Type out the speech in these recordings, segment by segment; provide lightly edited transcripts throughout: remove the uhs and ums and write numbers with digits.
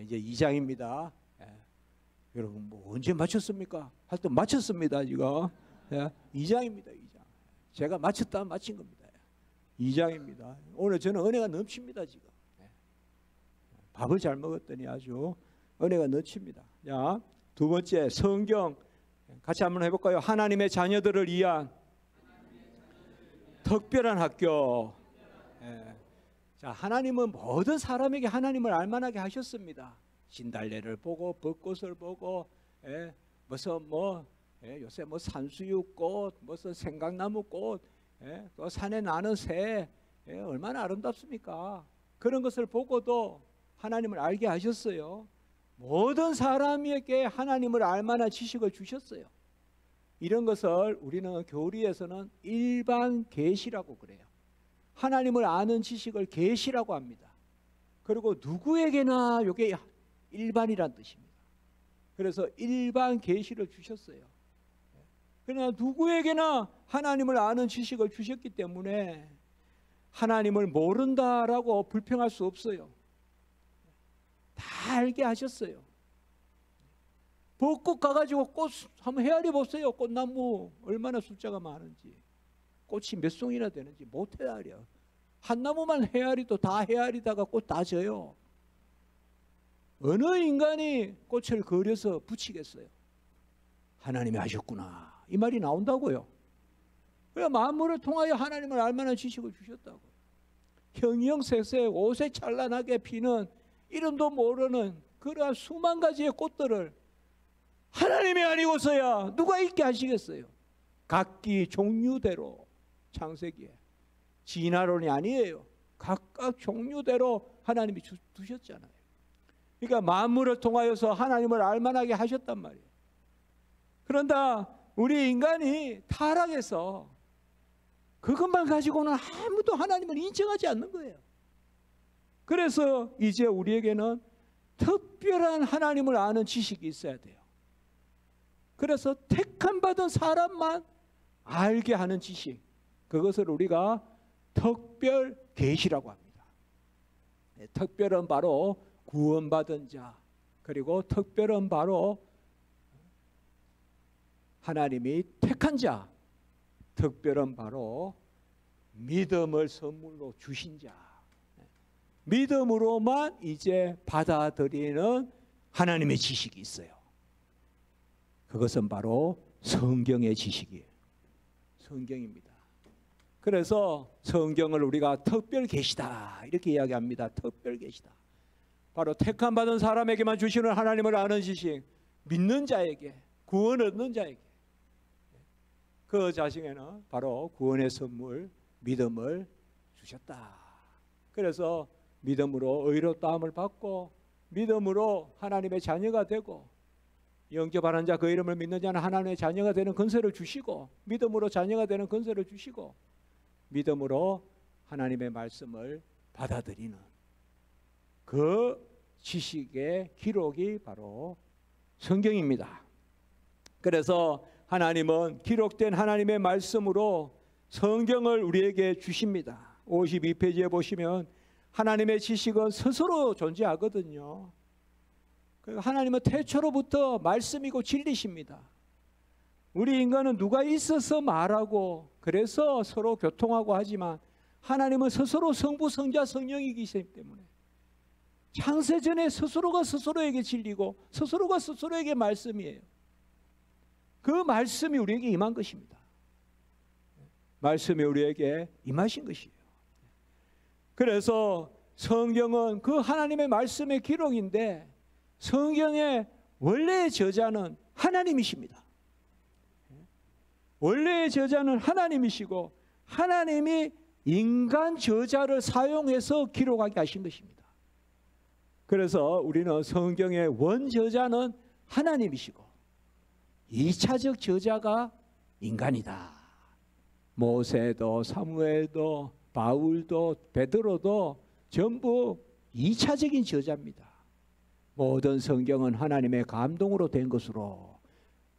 이제 2장입니다. 여러분 뭐 언제 마쳤습니까? 할 때 마쳤습니다 지금. 2장입니다. 2장. 제가 마쳤다 마친 겁니다. 2장입니다. 오늘 저는 은혜가 넘칩니다 지금. 밥을 잘 먹었더니 아주 은혜가 넘칩니다. 자, 두 번째 성경 같이 한번 해볼까요? 하나님의 자녀들을 위한 특별한 학교. 자, 하나님은 모든 사람에게 하나님을 알만하게 하셨습니다. 진달래를 보고 벚꽃을 보고 무슨 요새 뭐 산수유꽃 무슨 생강나무꽃 또 산에 나는 새 얼마나 아름답습니까? 그런 것을 보고도 하나님을 알게 하셨어요. 모든 사람에게 하나님을 알만한 지식을 주셨어요. 이런 것을 우리는 교리에서는 일반 계시라고 그래요. 하나님을 아는 지식을 계시라고 합니다. 그리고 누구에게나 이게 일반이란 뜻입니다. 그래서 일반 계시를 주셨어요. 그러나 누구에게나 하나님을 아는 지식을 주셨기 때문에 하나님을 모른다라고 불평할 수 없어요. 다 알게 하셨어요. 벚꽃 가가지고 꽃 한번 헤아려 보세요. 꽃나무 얼마나 숫자가 많은지, 꽃이 몇 송이나 되는지 못 헤아려. 한 나무만 헤아리도 다 헤아리다가 꽃 다 져요. 어느 인간이 꽃을 그려서 붙이겠어요? 하나님이 하셨구나 이 말이 나온다고요. 그래 만물을 통하여 하나님을 알만한 지식을 주셨다고요. 형형색색 옷에 찬란하게 피는 이름도 모르는 그러한 수만 가지의 꽃들을 하나님이 아니고서야 누가 있게 하시겠어요? 각기 종류대로 창세기에 진화론이 아니에요. 각각 종류대로 하나님이 두셨잖아요. 그러니까 만물을 통하여서 하나님을 알만하게 하셨단 말이에요. 그런데 우리 인간이 타락해서 그것만 가지고는 아무도 하나님을 인정하지 않는 거예요. 그래서 이제 우리에게는 특별한 하나님을 아는 지식이 있어야 돼요. 그래서 택함 받은 사람만 알게 하는 지식, 그것을 우리가 특별 계시라고 합니다. 특별은 바로 구원받은 자, 그리고 특별은 바로 하나님이 택한 자, 특별은 바로 믿음을 선물로 주신 자, 믿음으로만 이제 받아들이는 하나님의 지식이 있어요. 그것은 바로 성경의 지식이에요. 성경입니다. 그래서 성경을 우리가 특별 계시다 이렇게 이야기합니다. 특별 계시다. 바로 택함 받은 사람에게만 주시는 하나님을 아는 지식, 믿는 자에게, 구원 얻는 자에게, 그 자식에는 바로 구원의 선물 믿음을 주셨다. 그래서 믿음으로 의롭다함을 받고 믿음으로 하나님의 자녀가 되고, 영접하는 자 그 이름을 믿는 자는 하나님의 자녀가 되는 권세를 주시고, 믿음으로 자녀가 되는 권세를 주시고, 믿음으로 하나님의 말씀을 받아들이는 그 지식의 기록이 바로 성경입니다. 그래서 하나님은 기록된 하나님의 말씀으로 성경을 우리에게 주십니다. 52페이지에 보시면 하나님의 지식은 스스로 존재하거든요. 하나님은 태초로부터 말씀이고 진리십니다. 우리 인간은 누가 있어서 말하고 그래서 서로 교통하고 하지만 하나님은 스스로 성부, 성자, 성령이기 때문에 창세전에 스스로가 스스로에게 진리고 스스로가 스스로에게 말씀이에요. 그 말씀이 우리에게 임한 것입니다. 말씀이 우리에게 임하신 것이에요. 그래서 성경은 그 하나님의 말씀의 기록인데 성경의 원래의 저자는 하나님이십니다. 원래의 저자는 하나님이시고 하나님이 인간 저자를 사용해서 기록하게 하신 것입니다. 그래서 우리는 성경의 원저자는 하나님이시고 2차적 저자가 인간이다. 모세도 사무엘도 바울도 베드로도 전부 2차적인 저자입니다. 모든 성경은 하나님의 감동으로 된 것으로,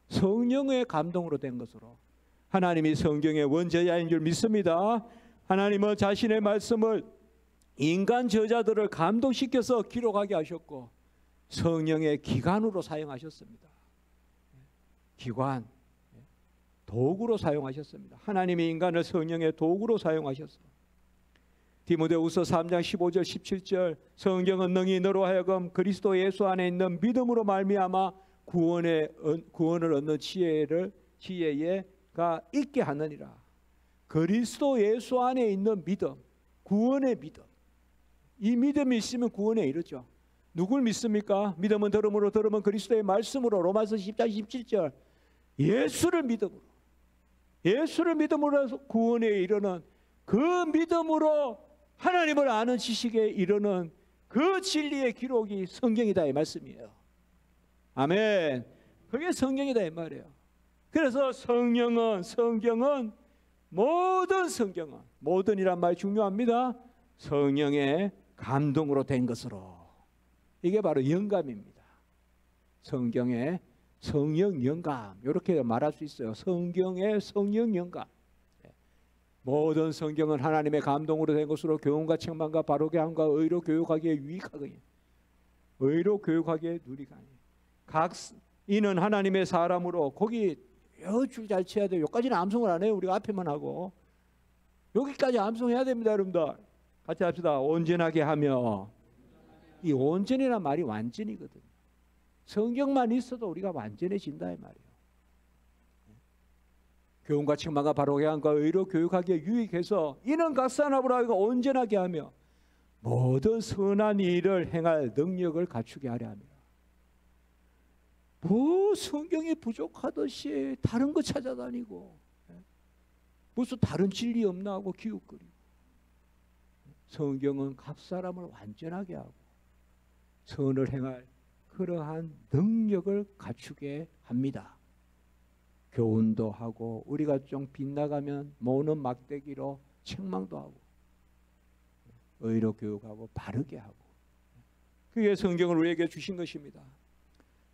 성령의 감동으로 된 것으로 하나님이 성경의 원저자인 줄 믿습니다. 하나님은 자신의 말씀을 인간 저자들을 감동시켜서 기록하게 하셨고 성령의 기관으로 사용하셨습니다. 기관, 도구로 사용하셨습니다. 하나님이 인간을 성령의 도구로 사용하셨어요. 디모데후서 3장 15절 17절 성경은 능히 너로 하여금 그리스도 예수 안에 있는 믿음으로 말미암아 구원을 얻는 지혜가 있게 하느니라. 그리스도 예수 안에 있는 믿음, 구원의 믿음. 이 믿음이 있으면 구원에 이르죠. 누굴 믿습니까? 믿음은 들음으로, 들음은 그리스도의 말씀으로. 로마서 10장 17절 예수를 믿음으로 구원에 이르는, 그 믿음으로 하나님을 아는 지식에 이르는 그 진리의 기록이 성경이다 이 말씀이에요. 아멘. 그게 성경이다 이 말이에요. 그래서 성경은 모든이란 말이 중요합니다. 성령의 감동으로 된 것으로. 이게 바로 영감입니다. 성경의 성령 영감, 이렇게 말할 수 있어요. 성경의 성령 영감. 모든 성경은 하나님의 감동으로 된 것으로 교훈과 책망과 바르게 함과 의로 교육하기에 유익하거니, 의로 교육하기에 누리가니, 각 이는 하나님의 사람으로. 거기 줄 잘 쳐야 돼요. 여기까지는 암송을 안 해요. 우리가 앞에만 하고 여기까지 암송해야 됩니다. 여러분들 같이 합시다. 온전하게 하며. 이 온전이란 말이 완전이거든요. 성경만 있어도 우리가 완전해진다 이 말이에요. 교훈과 책망과 바르게 함과 의로 교육하기에 유익해서 이는 각 사람으로 하여금 온전하게 하며 모든 선한 일을 행할 능력을 갖추게 하려 합니다. 뭐 성경이 부족하듯이 다른 거 찾아다니고 무슨 다른 진리 없나 하고 기웃거리고. 성경은 각 사람을 완전하게 하고 선을 행할 그러한 능력을 갖추게 합니다. 교훈도 하고 우리가 좀 빗나가면 모는 막대기로 책망도 하고 의로 교육하고 바르게 하고. 그게 성경을 우리에게 주신 것입니다.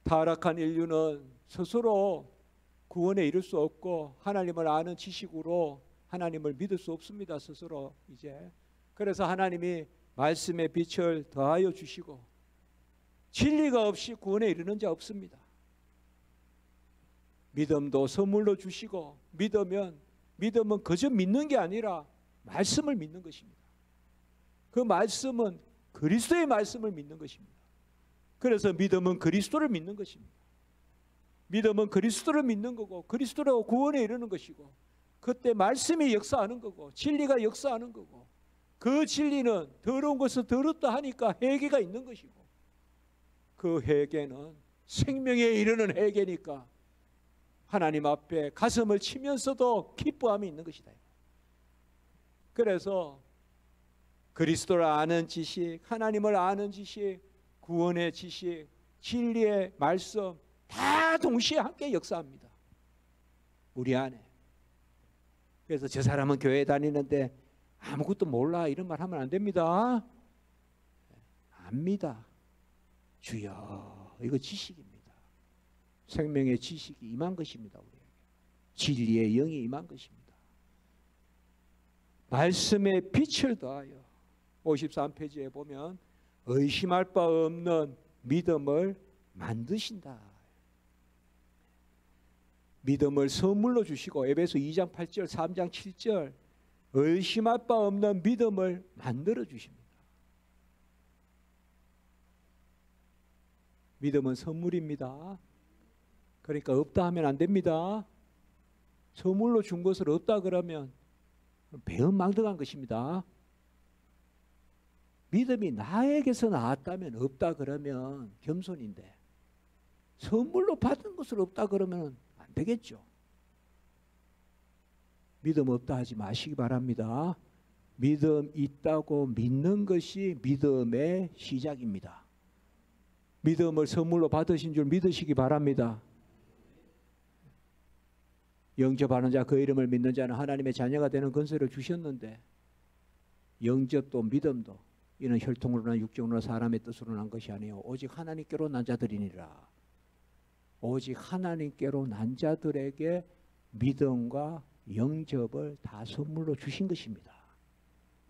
타락한 인류는 스스로 구원에 이를 수 없고 하나님을 아는 지식으로 하나님을 믿을 수 없습니다. 스스로 이제. 그래서 하나님이 말씀의 빛을 더하여 주시고 진리가 없이 구원에 이르는 자 없습니다. 믿음도 선물로 주시고, 믿음은 그저 믿는 게 아니라 말씀을 믿는 것입니다. 그 말씀은 그리스도의 말씀을 믿는 것입니다. 그래서 믿음은 그리스도를 믿는 것입니다. 믿음은 그리스도를 믿는 거고 그리스도로 구원에 이르는 것이고, 그때 말씀이 역사하는 거고 진리가 역사하는 거고, 그 진리는 더러운 것을 더럽다 하니까 회개가 있는 것이고, 그 회개는 생명에 이르는 회개니까 하나님 앞에 가슴을 치면서도 기뻐함이 있는 것이다. 그래서 그리스도를 아는 지식, 하나님을 아는 지식, 구원의 지식, 진리의 말씀 다 동시에 함께 역사합니다. 우리 안에. 그래서 저 사람은 교회 다니는데 아무것도 몰라 이런 말 하면 안 됩니다. 압니다. 주여, 이거 지식입니다. 생명의 지식이 임한 것입니다. 우리에게. 진리의 영이 임한 것입니다. 말씀의 빛을 더하여 53페이지에 보면 의심할 바 없는 믿음을 만드신다. 믿음을 선물로 주시고, 에베소 2장 8절 3장 7절 의심할 바 없는 믿음을 만들어 주십니다. 믿음은 선물입니다. 그러니까 없다 하면 안 됩니다. 선물로 준 것을 없다 그러면 배은망덕한 것입니다. 믿음이 나에게서 나왔다면 없다 그러면 겸손인데, 선물로 받은 것을 없다 그러면 안 되겠죠. 믿음 없다 하지 마시기 바랍니다. 믿음 있다고 믿는 것이 믿음의 시작입니다. 믿음을 선물로 받으신 줄 믿으시기 바랍니다. 영접하는 자 그 이름을 믿는 자는 하나님의 자녀가 되는 권세를 주셨는데, 영접도 믿음도 이는 혈통으로나 육정으로나 사람의 뜻으로 난 것이 아니요 오직 하나님께로 난 자들이니라. 오직 하나님께로 난 자들에게 믿음과 영접을 다 선물로 주신 것입니다.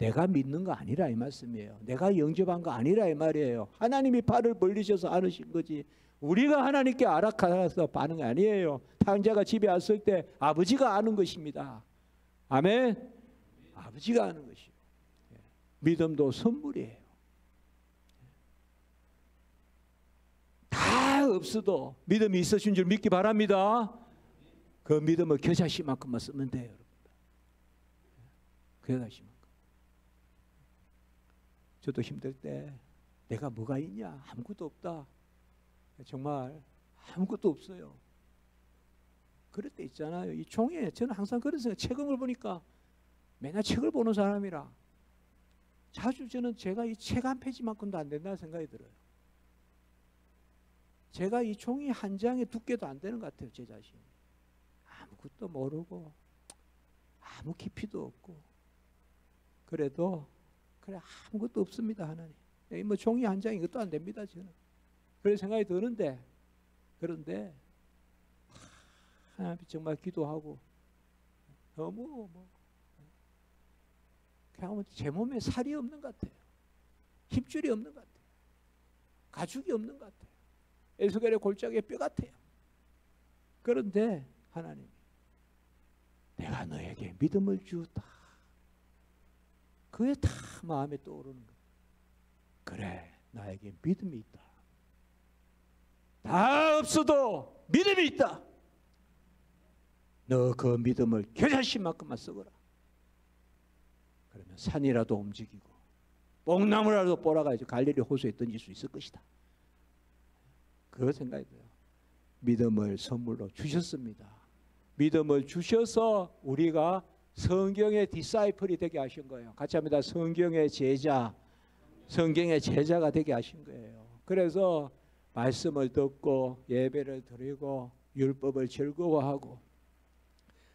내가 믿는 거 아니라 이 말씀이에요. 내가 영접한 거 아니라 이 말이에요. 하나님이 팔을 벌리셔서 안으신 거지 우리가 하나님께 아락하서 아는 게 아니에요. 탕자가 집에 왔을 때 아버지가 아는 것입니다. 아멘. 아버지가 아는 것이요. 믿음도 선물이에요. 다 없어도 믿음이 있으신 줄 믿기 바랍니다. 그 믿음을 겨자씨만큼만 쓰면 돼요, 여러분. 겨자씨만큼. 저도 힘들 때 내가 뭐가 있냐? 아무것도 없다. 정말 아무것도 없어요. 그럴 때 있잖아요. 이 종이에 저는 항상 그런 생각, 책을 보니까 맨날 책을 보는 사람이라 자주 저는 제가 이 책 한 페이지만큼도 안 된다는 생각이 들어요. 제가 이 종이 한 장의 두께도 안 되는 것 같아요. 제 자신이. 아무것도 모르고 아무 깊이도 없고 그래도 그래 아무것도 없습니다. 하나님. 뭐 종이 한 장이 그것도 안 됩니다. 저는. 그런 생각이 드는데 그런데 하나님 정말 기도하고 너무 그냥 제 몸에 살이 없는 것 같아요. 힘줄이 없는 것 같아요. 가죽이 없는 것 같아요. 에스겔의 골짜기의 뼈 같아요. 그런데 하나님 내가 너에게 믿음을 주었다. 그게 다 마음에 떠오르는 거예요. 그래 나에게 믿음이 있다. 다 없어도 믿음이 있다. 너 그 믿음을 겨자씨만큼만 쓰거라. 그러면 산이라도 움직이고 뽕나무라도 뽑아가지고 갈릴리 호수에 던질 수 있을 것이다. 그 생각이 들어요. 믿음을 선물로 주셨습니다. 믿음을 주셔서 우리가 성경의 디사이플이 되게 하신 거예요. 같이 합니다. 성경의 제자, 성경의 제자가 되게 하신 거예요. 그래서 말씀을 듣고 예배를 드리고 율법을 즐거워하고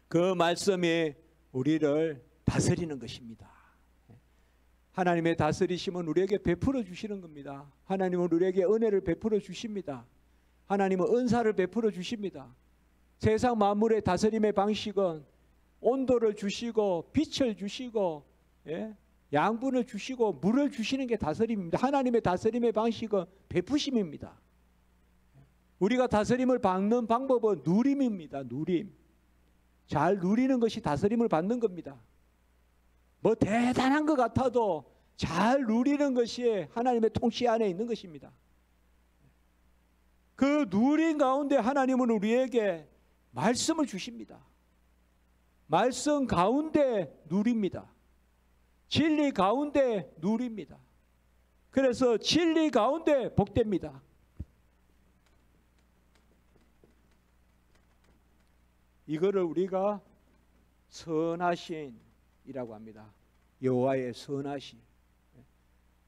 그 말씀이 우리를 다스리는 것입니다. 하나님의 다스리심은 우리에게 베풀어 주시는 겁니다. 하나님은 우리에게 은혜를 베풀어 주십니다. 하나님은 은사를 베풀어 주십니다. 세상 만물의 다스림의 방식은 온도를 주시고 빛을 주시고 양분을 주시고 물을 주시는 게 다스림입니다. 하나님의 다스림의 방식은 베푸심입니다. 우리가 다스림을 받는 방법은 누림입니다. 누림. 잘 누리는 것이 다스림을 받는 겁니다. 뭐 대단한 것 같아도 잘 누리는 것이 하나님의 통치 안에 있는 것입니다. 그 누린 가운데 하나님은 우리에게 말씀을 주십니다. 말씀 가운데 누립니다. 진리 가운데 누립니다. 그래서 진리 가운데 복됩니다. 이거를 우리가 선하신이라고 합니다. 여호와의 선하신.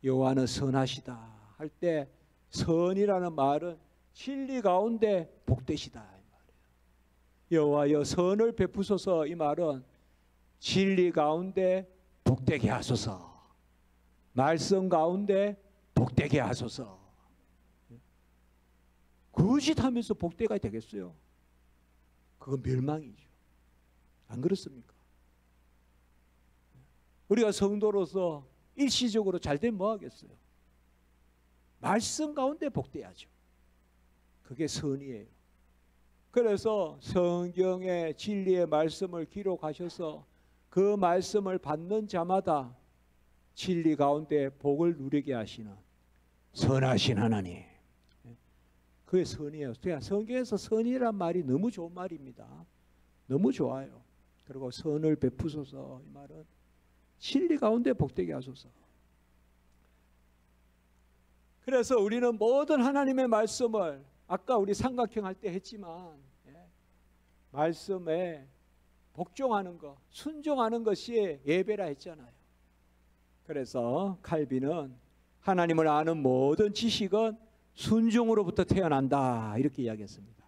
여호와는 선하시다 할 때 선이라는 말은 진리 가운데 복되시다 이 말이에요. 여호와여 선을 베푸소서 이 말은 진리 가운데 복되게 하소서. 말씀 가운데 복되게 하소서. 거짓하면서 복되가 되겠어요? 그건 멸망이죠. 안 그렇습니까? 우리가 성도로서 일시적으로 잘되면 뭐 하겠어요? 말씀 가운데 복돼야죠. 그게 선이에요. 그래서 성경의 진리의 말씀을 기록하셔서 그 말씀을 받는 자마다 진리 가운데 복을 누리게 하시는 선하신 하나님. 그게 선이에요. 성경에서 선이란 말이 너무 좋은 말입니다. 너무 좋아요. 그리고 선을 베푸소서 이 말은 진리 가운데 복되게 하소서. 그래서 우리는 모든 하나님의 말씀을 아까 우리 삼각형 할 때 했지만 말씀에 복종하는 것, 순종하는 것이 예배라 했잖아요. 그래서 칼빈은 하나님을 아는 모든 지식은 순종으로부터 태어난다 이렇게 이야기했습니다.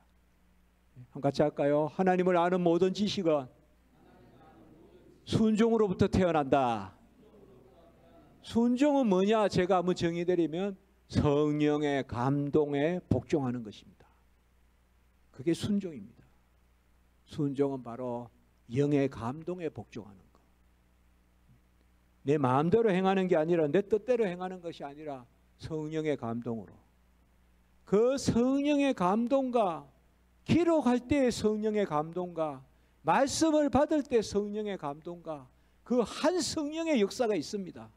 한번 같이 할까요? 하나님을 아는 모든 지식은 순종으로부터 태어난다. 순종은 뭐냐? 제가 한번 정의드리면 성령의 감동에 복종하는 것입니다. 그게 순종입니다. 순종은 바로 영의 감동에 복종하는 것. 내 마음대로 행하는 게 아니라 내 뜻대로 행하는 것이 아니라 성령의 감동으로. 그 성령의 감동과 기록할 때의 성령의 감동과 말씀을 받을 때 성령의 감동과 그 한 성령의 역사가 있습니다.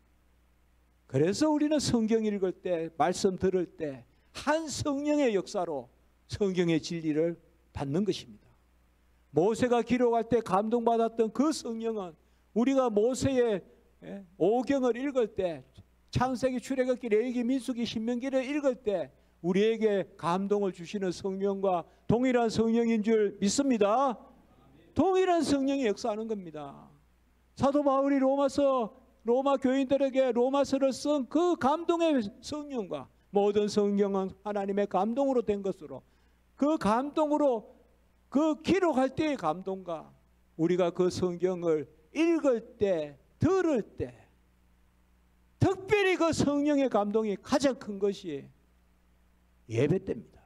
그래서 우리는 성경 읽을 때, 말씀 들을 때 한 성령의 역사로 성경의 진리를 받는 것입니다. 모세가 기록할 때 감동받았던 그 성령은 우리가 모세의 오경을 읽을 때, 창세기, 출애굽기, 레위기, 민수기, 신명기를 읽을 때 우리에게 감동을 주시는 성령과 동일한 성령인 줄 믿습니다. 동일한 성령이 역사하는 겁니다. 사도 바울이 로마 교인들에게 로마서를 쓴 그 감동의 성령과 모든 성경은 하나님의 감동으로 된 것으로, 그 감동으로 그 기록할 때의 감동과 우리가 그 성경을 읽을 때, 들을 때 특별히 그 성령의 감동이 가장 큰 것이 예배 때입니다.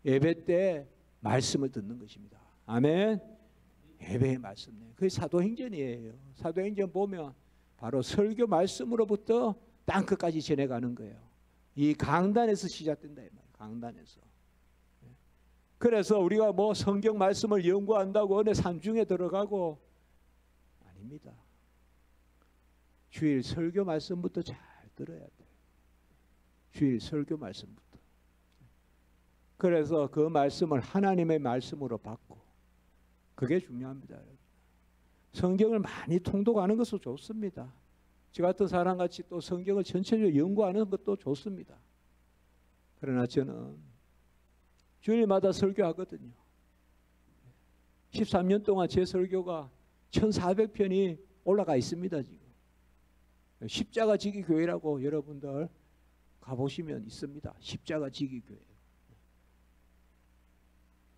예배 때 말씀을 듣는 것입니다. 아멘. 예배의 말씀, 그게 사도행전이에요. 사도행전 보면 바로 설교 말씀으로부터 땅끝까지 전해가는 거예요. 이 강단에서 시작된다 이 말이에요. 강단에서. 그래서 우리가 뭐 성경 말씀을 연구한다고 어느 산중에 들어가고 아닙니다. 주일 설교 말씀부터 잘 들어야 돼요. 주일 설교 말씀부터. 그래서 그 말씀을 하나님의 말씀으로 받고, 그게 중요합니다. 성경을 많이 통독하는 것도 좋습니다. 저 같은 사람같이 또 성경을 전체적으로 연구하는 것도 좋습니다. 그러나 저는 주일마다 설교하거든요. 13년 동안 제 설교가 1400편이 올라가 있습니다. 지금 십자가 지기 교회라고 여러분들 가보시면 있습니다. 십자가 지기 교회.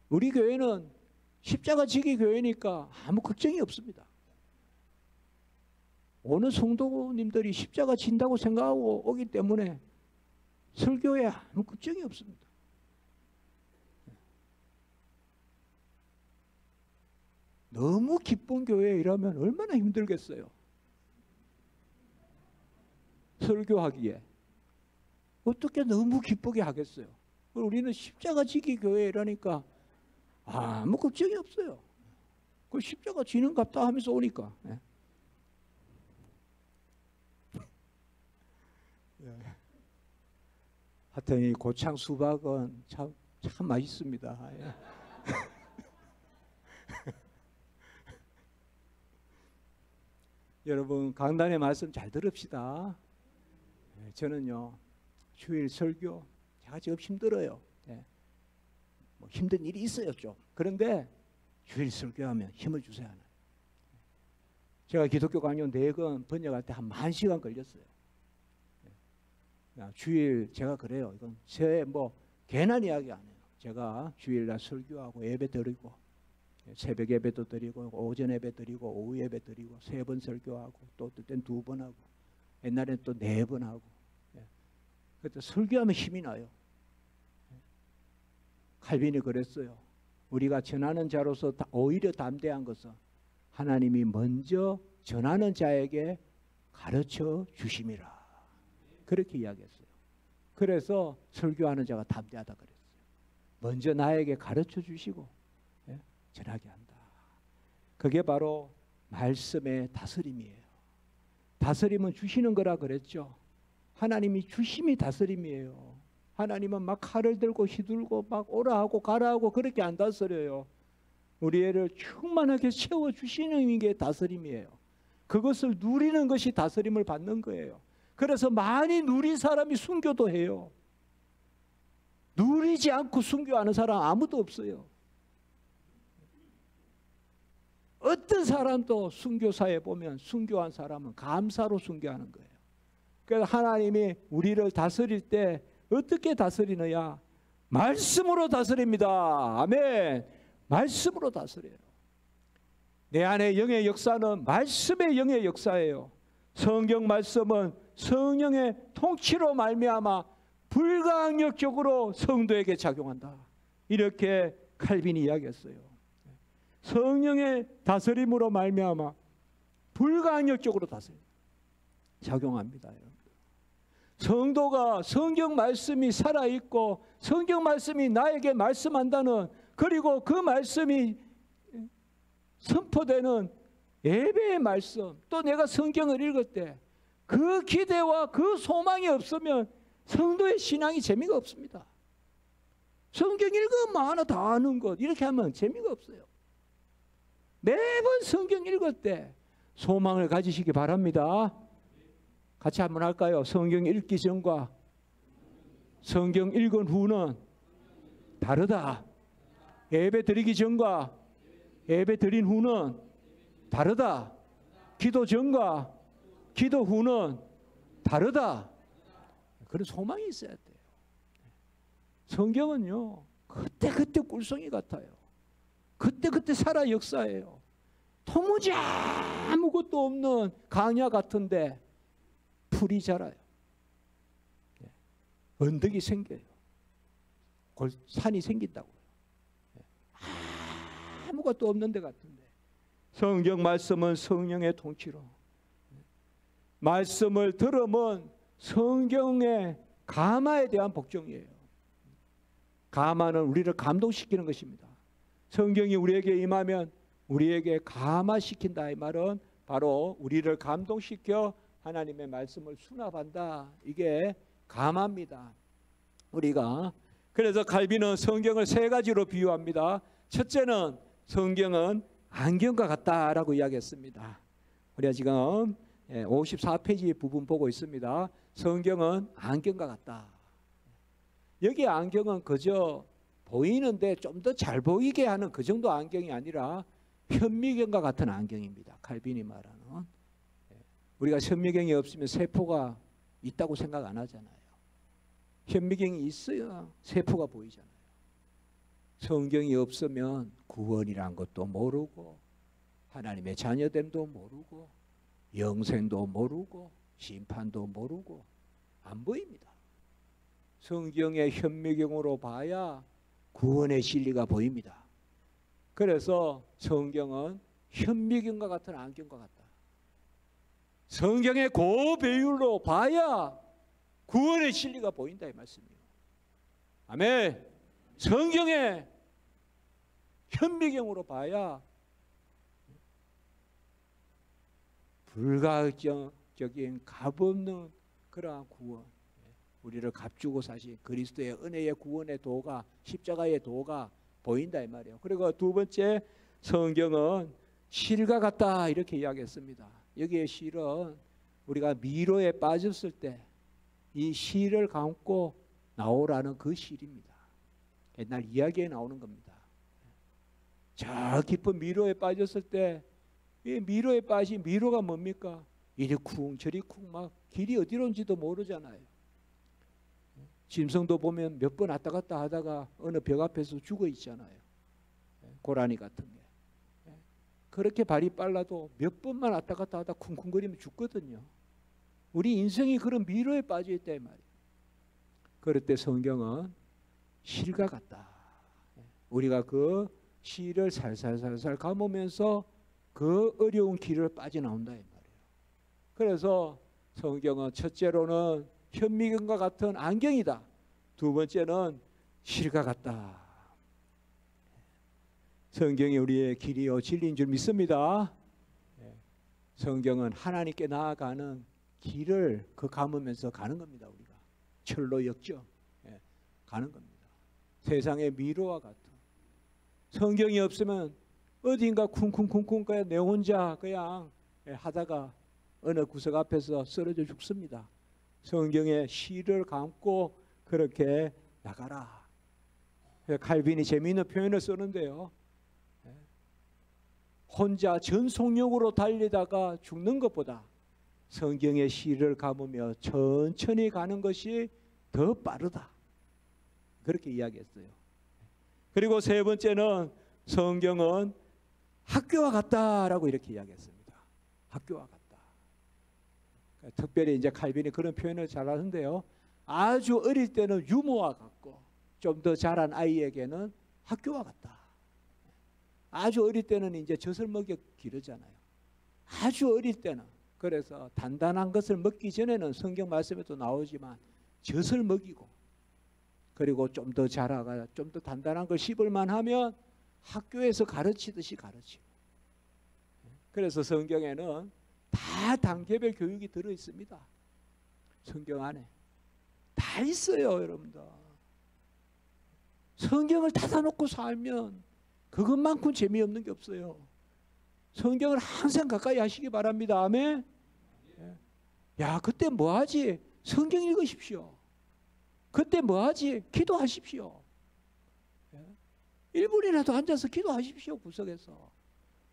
우리 교회는 십자가 지기 교회니까 아무 걱정이 없습니다. 오는 성도님들이 십자가 진다고 생각하고 오기 때문에 설교에 아무 걱정이 없습니다. 너무 기쁜 교회에 일하면 얼마나 힘들겠어요. 설교하기에 어떻게 너무 기쁘게 하겠어요. 우리는 십자가 지기 교회라니까 아무 걱정이 없어요. 그 십자가 지는 갑다 하면서 오니까. 하여튼 이 고창 수박은 참 맛있습니다. 여러분 강단의 말씀 잘 들읍시다. 저는요 주일 설교 제가 지금 힘들어요. 뭐 힘든 일이 있어요 좀. 그런데 주일 설교하면 힘을 주세요. 제가 기독교 강요 4권 번역할 때 한 10,000시간 걸렸어요. 주일 제가 그래요. 이건 제 뭐 괜한 이야기 아니에요. 제가 주일날 설교하고 예배 드리고 새벽 예배도 드리고 오전 예배 드리고 오후 예배 드리고 3번 설교하고 또 어떨 땐 2번 하고 옛날엔 또 4번 하고. 그때 설교하면 힘이 나요. 칼빈이 그랬어요. 우리가 전하는 자로서 오히려 담대한 것은 하나님이 먼저 전하는 자에게 가르쳐 주심이라. 그렇게 이야기했어요. 그래서 설교하는 자가 담대하다 그랬어요. 먼저 나에게 가르쳐 주시고 전하게 한다. 그게 바로 말씀의 다스림이에요. 다스림은 주시는 거라 그랬죠. 하나님이 주심이 다스림이에요. 하나님은 막 칼을 들고 휘둘고 막 오라 하고 가라 하고 그렇게 안 다스려요. 우리 애를 충만하게 채워주시는 게 다스림이에요. 그것을 누리는 것이 다스림을 받는 거예요. 그래서 많이 누린 사람이 순교도 해요. 누리지 않고 순교하는 사람 아무도 없어요. 어떤 사람도 순교사에 보면 순교한 사람은 감사로 순교하는 거예요. 그래서 하나님이 우리를 다스릴 때 어떻게 다스리느냐? 말씀으로 다스립니다. 아멘. 말씀으로 다스려요. 내 안에 영의 역사는 말씀의 영의 역사예요. 성경 말씀은 성령의 통치로 말미암아 불가항력적으로 성도에게 작용한다. 이렇게 칼빈이 이야기했어요. 성령의 다스림으로 말미암아 불가항력적으로 다스립니다. 작용합니다. 여러분. 성도가 성경 말씀이 살아있고 성경 말씀이 나에게 말씀한다는, 그리고 그 말씀이 선포되는 예배의 말씀, 또 내가 성경을 읽을 때 그 기대와 그 소망이 없으면 성도의 신앙이 재미가 없습니다. 성경 읽으면 하나 다 아는 것, 이렇게 하면 재미가 없어요. 매번 성경 읽을 때 소망을 가지시기 바랍니다. 같이 한번 할까요? 성경 읽기 전과 성경 읽은 후는 다르다. 예배 드리기 전과 예배 드린 후는 다르다. 기도 전과 기도 후는 다르다. 그런 소망이 있어야 돼요. 성경은요, 그때그때 꿀송이 같아요. 그때그때 살아 역사예요. 도무지 아무것도 없는 강야 같은데 풀이 자라요. 언덕이 생겨요. 산이 생긴다고요. 아무것도 없는 데 같은데 성경 말씀은 성령의 통치로, 말씀을 들으면 성경의 감화에 대한 복종이에요. 감화는 우리를 감동시키는 것입니다. 성경이 우리에게 임하면 우리에게 감화시킨다. 이 말은 바로 우리를 감동시켜 하나님의 말씀을 수납한다. 이게 감화입니다. 우리가 그래서 칼빈은 성경을 세 가지로 비유합니다. 첫째는 성경은 안경과 같다라고 이야기했습니다. 우리가 지금 54페이지 부분 보고 있습니다. 성경은 안경과 같다. 여기 안경은 그저 보이는데 좀 더 잘 보이게 하는 그 정도 안경이 아니라 현미경과 같은 안경입니다. 칼빈이 말하는. 우리가 현미경이 없으면 세포가 있다고 생각 안 하잖아요. 현미경이 있어야 세포가 보이잖아요. 성경이 없으면 구원이란 것도 모르고 하나님의 자녀됨도 모르고 영생도 모르고 심판도 모르고 안 보입니다. 성경의 현미경으로 봐야 구원의 진리가 보입니다. 그래서 성경은 현미경과 같은 안경과 같다. 성경의 고배율로 봐야 구원의 진리가 보인다 이 말씀이에요. 아멘. 성경의 현미경으로 봐야 불가역적인 값없는 그러한 구원, 우리를 값주고 사신 그리스도의 은혜의 구원의 도가, 십자가의 도가 보인다 이 말이에요. 그리고 두 번째, 성경은 실과 같다 이렇게 이야기했습니다. 여기에 실은 우리가 미로에 빠졌을 때 이 실을 감고 나오라는 그 실입니다. 옛날 이야기에 나오는 겁니다. 저 깊은 미로에 빠졌을 때 이 미로에 빠진 미로가 뭡니까? 이리 쿵 저리 쿵 막 길이 어디론지도 모르잖아요. 짐승도 보면 몇 번 왔다 갔다 하다가 어느 벽 앞에서 죽어 있잖아요. 고라니 같은 게. 그렇게 발이 빨라도 몇 번만 왔다 갔다 하다 쿵쿵거리면 죽거든요. 우리 인생이 그런 미로에 빠져 있다 이 말이에요. 그럴 때 성경은 실과 같다. 우리가 그 실을 살살살살 감으면서 그 어려운 길을 빠져나온다 이 말이에요. 그래서 성경은 첫째로는 현미경과 같은 안경이다. 두 번째는 실과 같다. 성경이 우리의 길이요 진리인 줄 믿습니다. 성경은 하나님께 나아가는 길을 그 감으면서 가는 겁니다. 우리가 철로 역정 가는 겁니다. 세상의 미로와 같은 성경이 없으면 어딘가 쿵쿵쿵쿵 그냥 내 혼자 그냥 하다가 어느 구석 앞에서 쓰러져 죽습니다. 성경의 실을 감고 그렇게 나가라. 칼빈이 재미있는 표현을 쓰는데요. 혼자 전속력으로 달리다가 죽는 것보다 성경의 실을 감으며 천천히 가는 것이 더 빠르다. 그렇게 이야기했어요. 그리고 세 번째는 성경은 학교와 같다라고 이렇게 이야기했습니다. 학교와 같다. 특별히 이제 칼빈이 그런 표현을 잘 하는데요. 아주 어릴 때는 유모와 같고 좀 더 자란 아이에게는 학교와 같다. 아주 어릴 때는 이제 젖을 먹여 기르잖아요. 아주 어릴 때는. 그래서 단단한 것을 먹기 전에는 성경 말씀에도 나오지만 젖을 먹이고, 그리고 좀 더 자라가 좀 더 단단한 걸 씹을만 하면 학교에서 가르치듯이 가르치고. 그래서 성경에는 다 단계별 교육이 들어 있습니다. 성경 안에 다 있어요, 여러분들. 성경을 닫아놓고 살면 그것만큼 재미없는 게 없어요. 성경을 항상 가까이 하시기 바랍니다. 아멘. 야, 그때 뭐 하지? 성경 읽으십시오. 그때 뭐 하지? 기도하십시오. 1분이라도 앉아서 기도하십시오, 구석에서.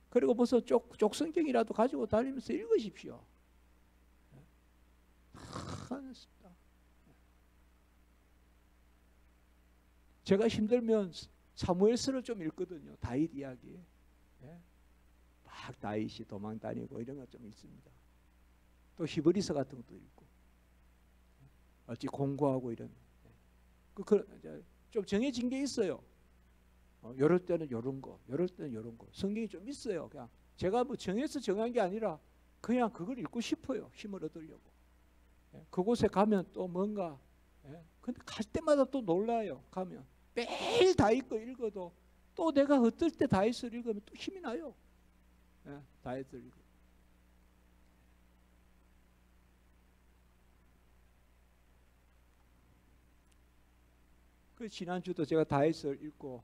그리고 벌써 쪽 성경이라도 가지고 다니면서 읽으십시오. 하겠습니다. 제가 힘들면 사무엘서를 좀 읽거든요. 다윗 이야기. 막 다윗이 도망 다니고 이런 거 좀 있습니다. 또 히브리서 같은 것도 읽고, 어찌 공부하고 이런. 좀 정해진 게 있어요. 이럴 때는 이런 거, 이럴 때는 이런 거. 성경이 좀 있어요. 그냥 제가 뭐 정해서 정한 게 아니라 그냥 그걸 읽고 싶어요. 힘을 얻으려고. 그곳에 가면 또 뭔가. 근데 갈 때마다 또 놀라요. 가면 매일 다윗 거 읽어도 또 내가 어떨 때 다윗을 읽으면 또 힘이 나요. 다윗을 읽어. 그 지난주도 제가 다윗을 읽고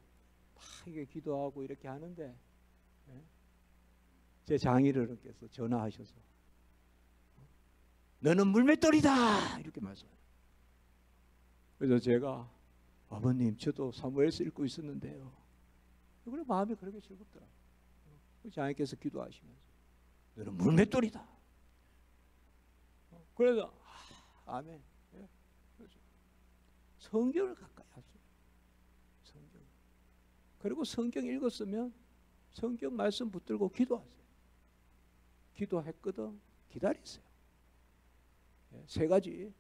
막 이게 기도하고 이렇게 하는데, 제 장인어른께서 전화하셔서 너는 물맷돌이다 이렇게 말씀해요. 그래서 제가 아버님 저도 사무엘서 읽고 있었는데요. 그래 마음이 그렇게 즐겁더라고요. 장인께서 기도하시면서 너는 물맷돌이다. 그래서 아멘. 성경을 가까이 하세요. 성경. 그리고 성경 읽었으면 성경 말씀 붙들고 기도하세요. 기도했거든 기다리세요. 세 가지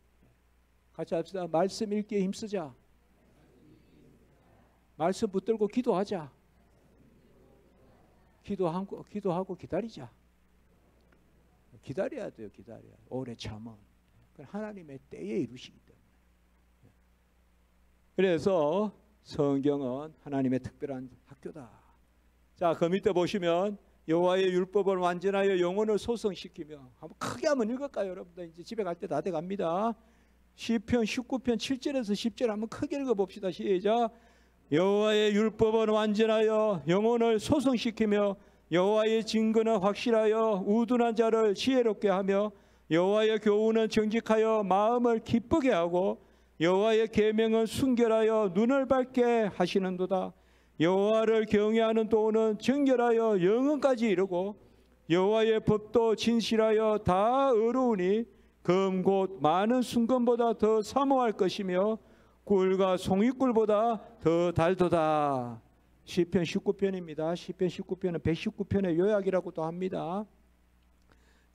같이 합시다. 말씀 읽기에 힘쓰자. 말씀 붙들고 기도하자. 기도하고 기다리자. 기다려야 돼요. 기다려야. 오래 참아. 하나님의 때에 이루시기 때문에. 그래서 성경은 하나님의 특별한 학교다. 자, 그 밑에 보시면 여호와의 율법을 완전하여 영혼을 소성시키며, 한번 크게 한번 읽을까요, 여러분들? 이제 집에 갈 때 다 돼 갑니다. 시편 19편 7절에서 10절 한번 크게 읽어봅시다. 시작. 여호와의 율법은 완전하여 영혼을 소성시키며 여호와의 증거는 확실하여 우둔한 자를 지혜롭게 하며 여호와의 교훈은 정직하여 마음을 기쁘게 하고 여호와의 계명은 순결하여 눈을 밝게 하시는도다. 여호와를 경외하는 도는 정결하여 영혼까지 이르고 여호와의 법도 진실하여 다 의로우니 금 곧 많은 순금보다 더 사모할 것이며 꿀과 송이꿀보다 더 달도다. 시편 19편입니다. 시편 19편은 119편의 요약이라고도 합니다.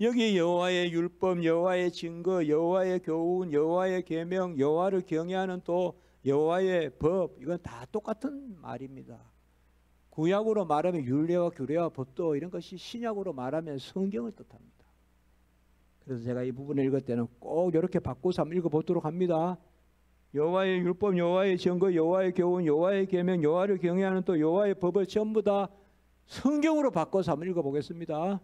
여기 여호와의 율법, 여호와의 증거, 여호와의 교훈, 여호와의 계명, 여호와를 경외하는 또 여호와의 법, 이건 다 똑같은 말입니다. 구약으로 말하면 율례와 규례와 법도 이런 것이 신약으로 말하면 성경을 뜻합니다. 그래서 제가 이 부분을 읽을 때는 꼭 이렇게 바꿔서 한번 읽어보도록 합니다. 여호와의 율법, 여호와의 증거, 여호와의 교훈, 여호와의 계명, 여호와를 경외하는 또 여호와의 법을 전부 다 성경으로 바꿔서 한번 읽어보겠습니다.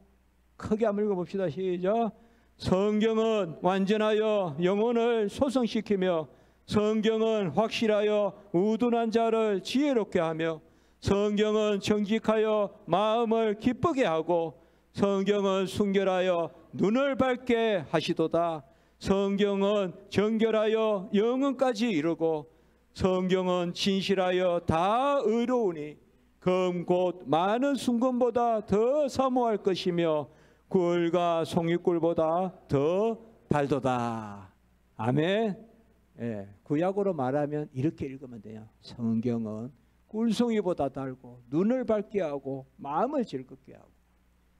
크게 한번 읽어봅시다. 시작. 성경은 완전하여 영혼을 소성시키며 성경은 확실하여 우둔한 자를 지혜롭게 하며 성경은 정직하여 마음을 기쁘게 하고 성경은 순결하여 눈을 밝게 하시도다. 성경은 정결하여 영혼까지 이루고 성경은 진실하여 다 의로우니 금 곧 많은 순금보다 더 사모할 것이며 꿀과 송이꿀보다 더 달도다. 아멘. 예, 구약으로 말하면 이렇게 읽으면 돼요. 성경은 꿀송이보다 달고 눈을 밝게 하고 마음을 즐겁게 하고.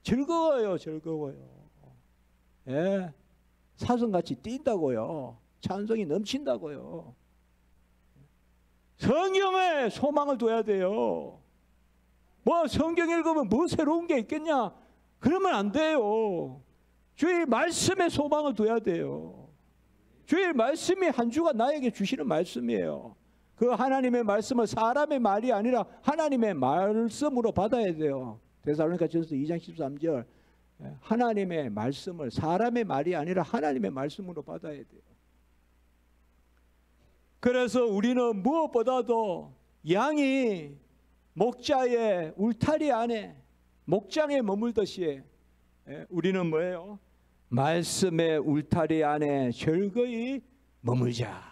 즐거워요. 즐거워요. 예, 사슴같이 뛴다고요. 찬송이 넘친다고요. 성경에 소망을 둬야 돼요. 뭐 성경 읽으면 뭐 새로운 게 있겠냐? 그러면 안 돼요. 주의 말씀에 소망을 둬야 돼요. 주의 말씀이 한 주가 나에게 주시는 말씀이에요. 그 하나님의 말씀을 사람의 말이 아니라 하나님의 말씀으로 받아야 돼요. 데살로니가전서 2장 13절 하나님의 말씀을 사람의 말이 아니라 하나님의 말씀으로 받아야 돼요. 그래서 우리는 무엇보다도 양이 목자의 울타리 안에 목장에 머물듯이 우리는 뭐예요? 말씀의 울타리 안에 즐거이 머물자.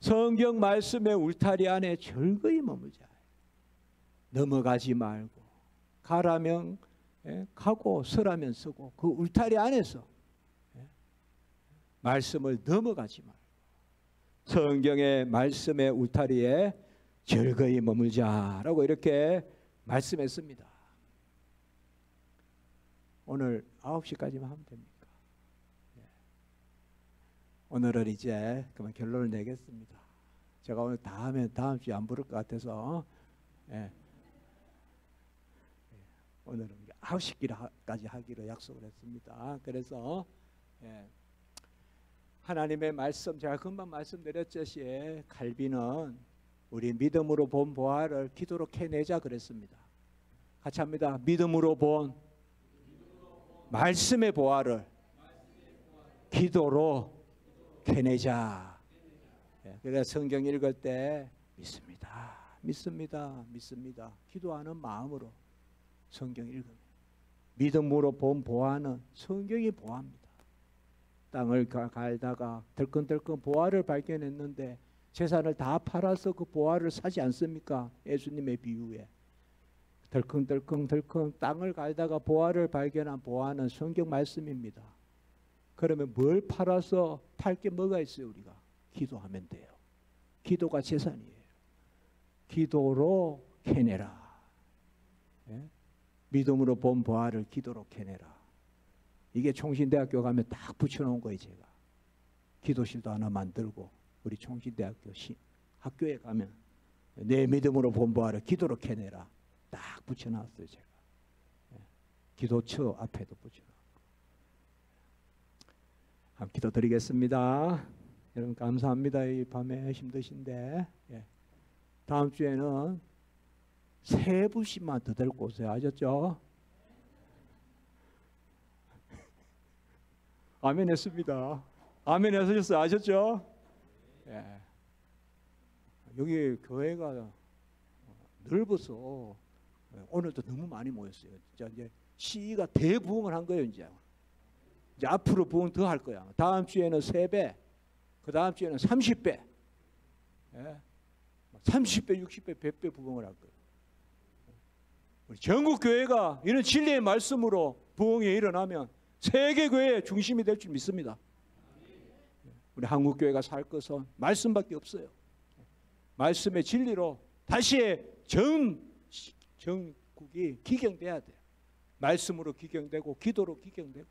성경 말씀의 울타리 안에 즐거이 머물자. 넘어가지 말고 가라면 가고 서라면 서고 그 울타리 안에서 말씀을 넘어가지 말고 성경의 말씀의 울타리에 즐거이 머물자라고 이렇게 말씀했습니다. 오늘 9시까지만 하면 됩니까? 오늘은 이제 그만 결론을 내겠습니다. 제가 오늘 다 하면 다음 주에 안 부를 것 같아서 오늘은 9시까지 하기로 약속을 했습니다. 그래서 하나님의 말씀 제가 금방 말씀드렸듯이 칼빈은 우리 믿음으로 본 보화를 기도로 캐내자 그랬습니다. 같이 합니다. 믿음으로 본 말씀의 보화를 기도로 캐내자. 그러니까 성경 읽을 때 믿습니다. 믿습니다. 믿습니다. 기도하는 마음으로 성경 읽으면 믿음으로 본 보화는 성경이 보화입니다. 땅을 갈다가 덜컹덜컹 보화를 발견했는데 재산을 다 팔아서 그 보화를 사지 않습니까? 예수님의 비유에 덜컹덜컹 땅을 갈다가 보화를 발견한 보화는 성경 말씀입니다. 그러면 뭘 팔아서 팔 게 뭐가 있어요? 우리가 기도하면 돼요. 기도가 재산이에요. 기도로 캐내라. 믿음으로 본 보화를 기도로 캐내라. 이게 총신대학교 가면 딱 붙여놓은 거예요. 제가 기도실도 하나 만들고 우리 총신대학교 학교에 가면 내 믿음으로 본 보화를 기도로 캐내라 딱 붙여놨어요. 제가 기도처 앞에도 붙여놨고. 한번 기도드리겠습니다. 여러분 감사합니다. 이 밤에 힘드신데 다음 주에는 3부씩만 더 데리고 오세요. 아셨죠? 아멘 했습니다. 아멘 하셨어요. 아셨죠? 여기 교회가 넓어서 오늘도 너무 많이 모였어요. 이제 시위가 대부흥을 한 거예요. 이제 앞으로 부흥 더 할 거야. 다음 주에는 3배, 그 다음 주에는 30배, 30배, 60배, 100배 부흥을 할 거예요. 우리 전국 교회가 이런 진리의 말씀으로 부흥이 일어나면 세계 교회의 중심이 될 줄 믿습니다. 우리 한국 교회가 살 것은 말씀밖에 없어요. 말씀의 진리로 다시 전국이 기경돼야 돼요. 말씀으로 기경되고 기도로 기경되고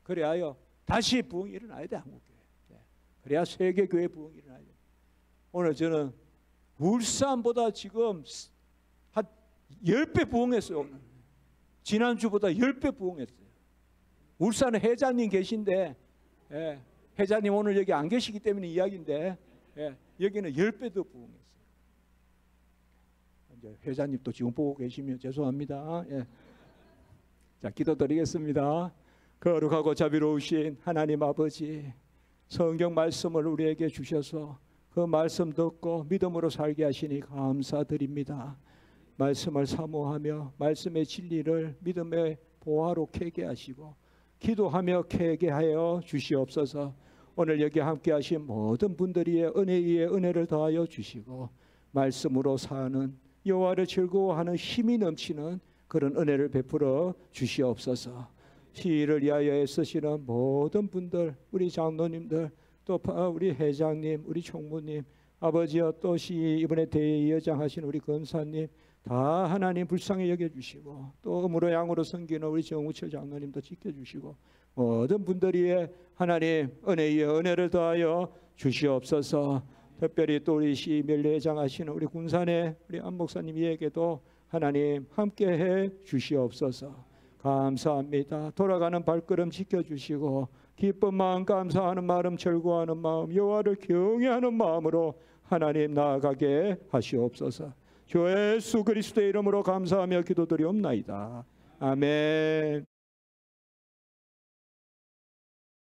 그래야 다시 부흥이 일어나야 돼. 한국 교회. 그래야 세계 교회 부흥이 일어나야 돼. 오늘 저는 울산보다 지금 한 10배 부흥했어요. 오늘. 지난주보다 10배 부흥했어요. 울산에 회장님 계신데 회장님 오늘 여기 안 계시기 때문에 이야기인데 여기는 10배 더 부흥했어요. 이제 회장님 또 지금 보고 계시면 죄송합니다. 자, 기도드리겠습니다. 거룩하고 자비로우신 하나님 아버지, 성경 말씀을 우리에게 주셔서 그 말씀 듣고 믿음으로 살게 하시니 감사드립니다. 말씀을 사모하며 말씀의 진리를 믿음의 보화로 캐게 하시고 기도하며 캐게 하여 주시옵소서. 오늘 여기 함께 하신 모든 분들이 은혜 위에 은혜를 더하여 주시고 말씀으로 사는 여호와를 즐거워하는 힘이 넘치는 그런 은혜를 베풀어 주시옵소서. 시위를 위하여 애쓰시는 모든 분들, 우리 장로님들, 또 우리 회장님, 우리 총무님, 아버지여 또 시위 이번에 대여장하신 우리 권사님 다 하나님 불쌍히 여겨주시고 또 음으로 양으로 섬기는 우리 정우철 장로님도 지켜주시고 모든 분들이 하나님 은혜 위에 은혜를 더하여 주시옵소서. 특별히 또 우리 시위 멸례장하시는 우리 군산의 우리 안 목사님에게도 하나님 함께해 주시옵소서. 감사합니다. 돌아가는 발걸음 지켜주시고 기쁜 마음, 감사하는 마음, 절구하는 마음, 여호와를 경외하는 마음으로 하나님 나아가게 하시옵소서. 주 예수 그리스도의 이름으로 감사하며 기도드리옵나이다. 아멘.